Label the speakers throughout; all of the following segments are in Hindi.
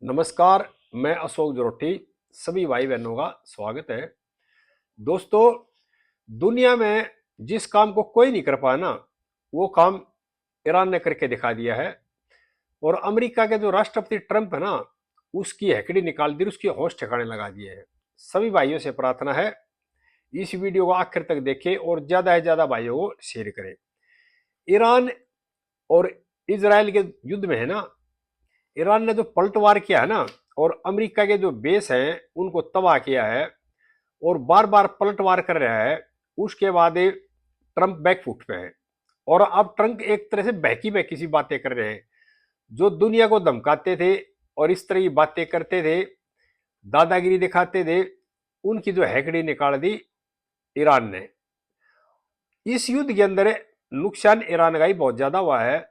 Speaker 1: नमस्कार। मैं अशोक जरोटी। सभी भाई बहनों का स्वागत है। दोस्तों, दुनिया में जिस काम को कोई नहीं कर पाया ना, वो काम ईरान ने करके दिखा दिया है। और अमेरिका के जो राष्ट्रपति ट्रंप है ना, उसकी हैकड़ी निकाल दी, उसकी होश ठिकाने लगा दिए हैं। सभी भाइयों से प्रार्थना है, इस वीडियो को आखिर तक देखें और ज्यादा से ज्यादा भाइयों को शेयर करें। ईरान और इजराइल के युद्ध में है ना, ईरान ने जो पलटवार किया है ना, और अमेरिका के जो बेस हैं उनको तबाह किया है और बार बार पलटवार कर रहा है। उसके बाद ट्रंप बैकफुट पे है और अब ट्रंप एक तरह से बहकी बहकी सी बातें कर रहे हैं। जो दुनिया को धमकाते थे और इस तरह की बातें करते थे, दादागिरी दिखाते थे, उनकी जो हैकड़ी निकाल दी ईरान ने। इस युद्ध के अंदर नुकसान ईरान का ही बहुत ज्यादा हुआ है,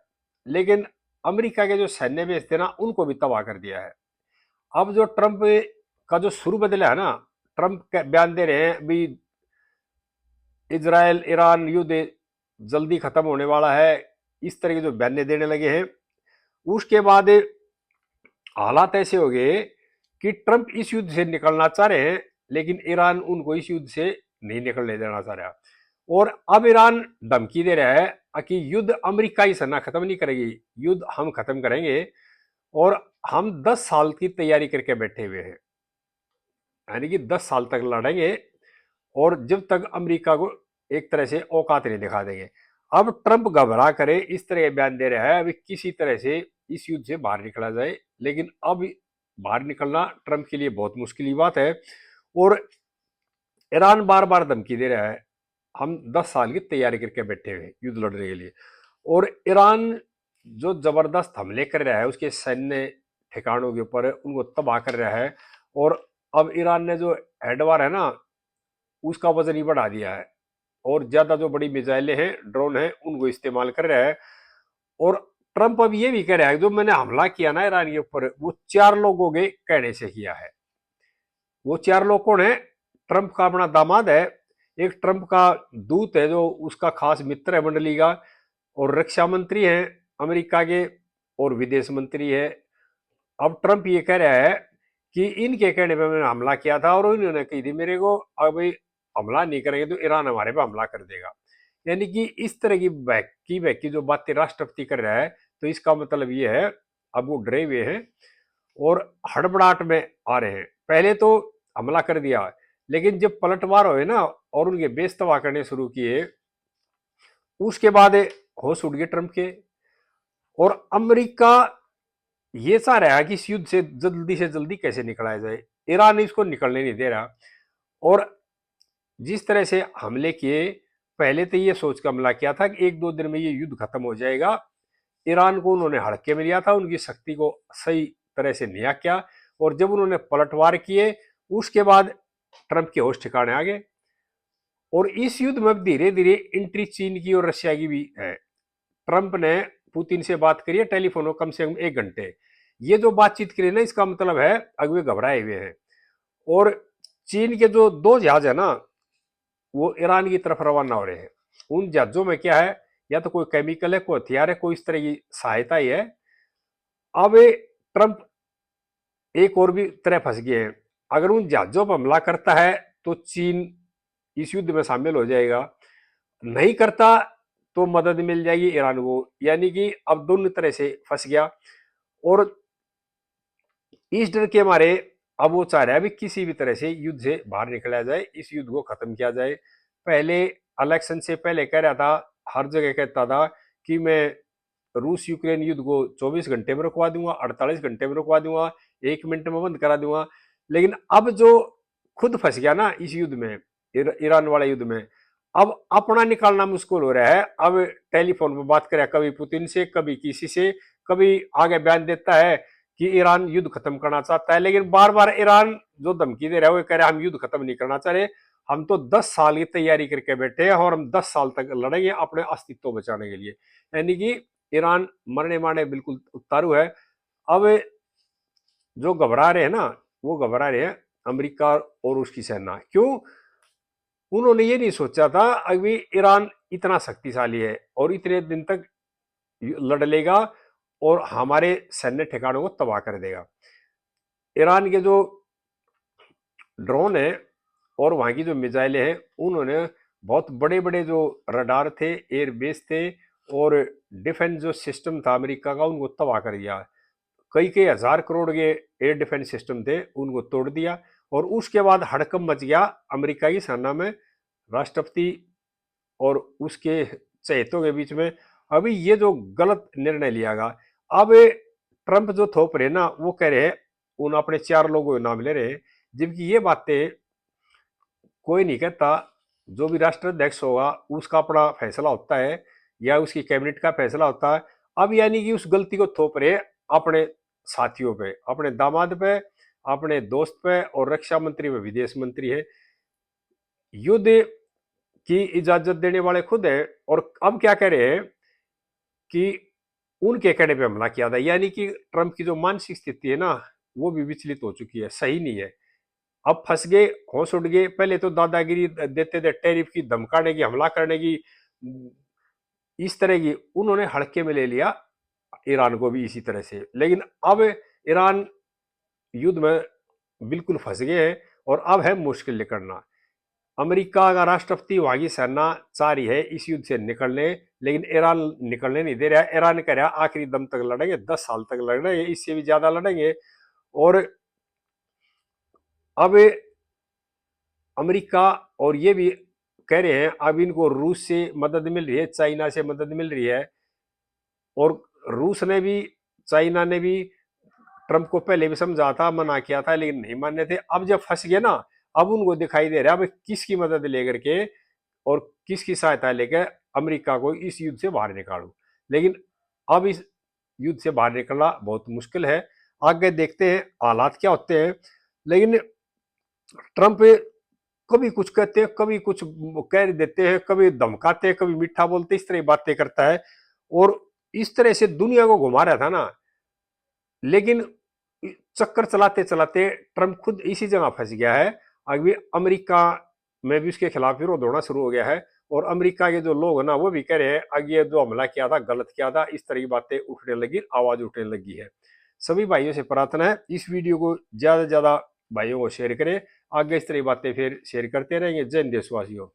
Speaker 1: लेकिन अमेरिका के जो सैन्य बेस थे ना, उनको भी तबाह कर दिया है। अब जो ट्रंप का जो शुरू बदला है ना, ट्रंप बयान दे रहे हैं अभी इजराइल ईरान युद्ध जल्दी खत्म होने वाला है, इस तरह के जो बयान देने लगे हैं। उसके बाद हालात ऐसे हो गए कि ट्रंप इस युद्ध से निकलना चाह रहे हैं, लेकिन ईरान उनको इस युद्ध से नहीं निकलने देना चाह रहा। और अब ईरान धमकी दे रहा है कि युद्ध अमेरिका ही सेना खत्म नहीं करेगी, युद्ध हम खत्म करेंगे। और हम 10 साल की तैयारी करके बैठे हुए हैं, यानी कि 10 साल तक लड़ेंगे और जब तक अमेरिका को एक तरह से औकात नहीं दिखा देंगे। अब ट्रंप घबरा करे इस तरह बयान दे रहा है अभी किसी तरह से इस युद्ध से बाहर निकला जाए, लेकिन अब बाहर निकलना ट्रंप के लिए बहुत मुश्किल बात है। और ईरान बार बार धमकी दे रहा है, हम 10 साल की तैयारी करके बैठे हुए युद्ध लड़ने के लिए। और ईरान जो जबरदस्त हमले कर रहा है उसके सैन्य ठिकानों के ऊपर, उनको तबाह कर रहा है। और अब ईरान ने जो एडवार है ना, उसका वजन ही बढ़ा दिया है और ज्यादा जो बड़ी मिसाइलें हैं, ड्रोन हैं, उनको इस्तेमाल कर रहा है। और ट्रंप अब ये भी कह रहा है जो मैंने हमला किया ना ईरान के ऊपर, वो 4 लोगों के कहने से किया है। वो 4 लोग कौन है? ट्रंप का अपना दामाद है, एक ट्रंप का दूत है जो उसका खास मित्र है मंडली का, और रक्षा मंत्री है अमेरिका के, और विदेश मंत्री है। अब ट्रंप ये कह रहा है कि इनके कहने पे मैंने हमला किया था और इन्होंने कही थी मेरे को अब हमला नहीं करेंगे तो ईरान हमारे पे हमला कर देगा। यानी कि इस तरह की बहकी बहकी जो बातें राष्ट्रपति कर रहा है, तो इसका मतलब ये है अब वो डरे हुए हैं और हड़बड़ाहट में आ रहे हैं। पहले तो हमला कर दिया, लेकिन जब पलटवार हुए ना और उनके बेस तबाह करने शुरू किए, उसके बाद होश उड़ गए ट्रंप के। और अमेरिका ये चाह रहा है कि इस युद्ध से जल्दी कैसे निकला जाए, ईरान इसको निकलने नहीं दे रहा। और जिस तरह से हमले किए, पहले तो ये सोच कर हमला किया था कि 1-2 दिन में ये युद्ध खत्म हो जाएगा। ईरान को उन्होंने हड़के में लिया था, उनकी शक्ति को सही तरह से निया किया। और जब उन्होंने पलटवार किए, उसके बाद ट्रंप के होश ठिकाने आ गए। और इस युद्ध में धीरे धीरे एंट्री चीन की और रशिया की भी है। ट्रंप ने पुतिन से बात करी है टेलीफोन कम से कम 1 घंटे। ये जो बातचीत करी ना, इसका मतलब है अगवे घबराए हुए हैं। और चीन के जो 2 जहाज है ना, वो ईरान की तरफ रवाना हो रहे हैं। उन जहाजों में क्या है, या तो कोई केमिकल है, कोई हथियार है, कोई इस तरह की सहायता ही है। अब ट्रंप एक और भी तरह फंस गए हैं। अगर उन जहाजों पर हमला करता है तो चीन इस युद्ध में शामिल हो जाएगा, नहीं करता तो मदद मिल जाएगी ईरान को। यानी कि अब दोनों तरह से फंस गया। और इस डर के मारे अब वो चाह रहा है भी किसी भी तरह से युद्ध से बाहर निकला जाए, इस युद्ध को खत्म किया जाए। पहले इलेक्शन से पहले कह रहा था, हर जगह कहता था कि मैं रूस यूक्रेन युद्ध को 24 घंटे में रुकवा दूंगा, 48 घंटे में रुकवा दूंगा, 1 मिनट में बंद करा दूंगा। लेकिन अब जो खुद फंस गया ना इस युद्ध में, ईरान वाले युद्ध में, अब अपना निकालना मुश्किल हो रहा है। अब टेलीफोन पर बात करे कभी पुतिन से, कभी किसी से, कभी आगे बयान देता है कि ईरान युद्ध खत्म करना चाहता है, लेकिन बार बार ईरान जो धमकी दे रहा है वो कह रहा है हम युद्ध खत्म नहीं करना चाह रहे, हम तो 10 साल की तैयारी करके बैठे हैं और हम 10 साल तक लड़ेंगे अपने अस्तित्व बचाने के लिए। यानी कि ईरान मरने मारने बिल्कुल उतारू है। अब जो घबरा रहे हैं ना, वो घबरा रहे हैं अमेरिका और उसकी सेना। क्यों? उन्होंने ये नहीं सोचा था अभी ईरान इतना शक्तिशाली है और इतने दिन तक लड़ लेगा और हमारे सैन्य ठिकानों को तबाह कर देगा। ईरान के जो ड्रोन है और वहां की जो मिसाइलें हैं, उन्होंने बहुत बड़े बड़े जो रडार थे, एयरबेस थे और डिफेंस जो सिस्टम था अमेरिका का, उनको तबाह कर दिया। कई कई हजार करोड़ के एयर डिफेंस सिस्टम थे, उनको तोड़ दिया। और उसके बाद हड़कंप मच गया अमेरिका की सेना में, राष्ट्रपति और उसके चहेतों के बीच में। अभी ये जो गलत निर्णय लिया गया, अब ट्रंप जो थोप रहे ना, वो कह रहे हैं, उन अपने 4 लोगों के नाम ले रहे हैं, जबकि ये बातें कोई नहीं कहता। जो भी राष्ट्राध्यक्ष होगा उसका अपना फैसला होता है या उसकी कैबिनेट का फैसला होता है। अब यानी कि उस गलती को थोप रहे अपने साथियों पे, अपने दामाद पे, अपने दोस्त पे, और रक्षा मंत्री व विदेश मंत्री है। युद्ध की इजाजत देने वाले खुद है, और अब क्या कह रहे हैं कि उनके कहने पे हमला किया था। यानी कि ट्रंप की जो मानसिक स्थिति है ना, वो भी विचलित हो चुकी है, सही नहीं है। अब फंस गए, होश उड़ गए। पहले तो दादागिरी देते थे, टैरिफ की धमकाने की, हमला करने की, इस तरह की उन्होंने हड़के में ले लिया ईरान को भी इसी तरह से। लेकिन अब ईरान युद्ध में बिल्कुल फंस गए हैं और अब है मुश्किल निकलना। अमेरिका का राष्ट्रपति, वहां की सेना चाह रही है इस युद्ध से निकलने, लेकिन ईरान निकलने नहीं दे रहा है। ईरान कह रहा है आखिरी दम तक लड़ेंगे, 10 साल तक लड़ेंगे, इससे भी ज्यादा लड़ेंगे। और अब अमेरिका और ये भी कह रहे हैं, अब इनको रूस से मदद मिल रही है, चाइना से मदद मिल रही है। और रूस ने भी, चाइना ने भी ट्रंप को पहले भी समझा था, मना किया था, लेकिन नहीं मानने थे। अब जब फंस गए ना, अब उनको दिखाई दे रहा है अब किसकी मदद लेकर के और किसकी सहायता लेकर अमेरिका को इस युद्ध से बाहर निकालू। लेकिन अब इस युद्ध से बाहर निकलना बहुत मुश्किल है। आगे देखते हैं हालात क्या होते हैं। लेकिन ट्रंप कभी कुछ कहते हैं, कभी कुछ कह देते हैं, कभी धमकाते हैं, कभी मीठा बोलते, इस तरह की बातें करता है। और इस तरह से दुनिया को घुमा रहा था ना, लेकिन चक्कर चलाते चलाते ट्रंप खुद इसी जगह फंस गया है। अभी अमेरिका में भी उसके खिलाफ विरोध होना शुरू हो गया है, और अमेरिका के जो लोग हैं ना, वो भी कह रहे हैं आगे जो हमला किया था गलत किया था, इस तरह की बातें उठने लगी, आवाज उठने लगी है। सभी भाइयों से प्रार्थना है इस वीडियो को ज्यादा से ज्यादा भाइयों को शेयर करें। आगे इस तरह की बातें फिर शेयर करते रहेंगे। जय हिंद देशवासियों।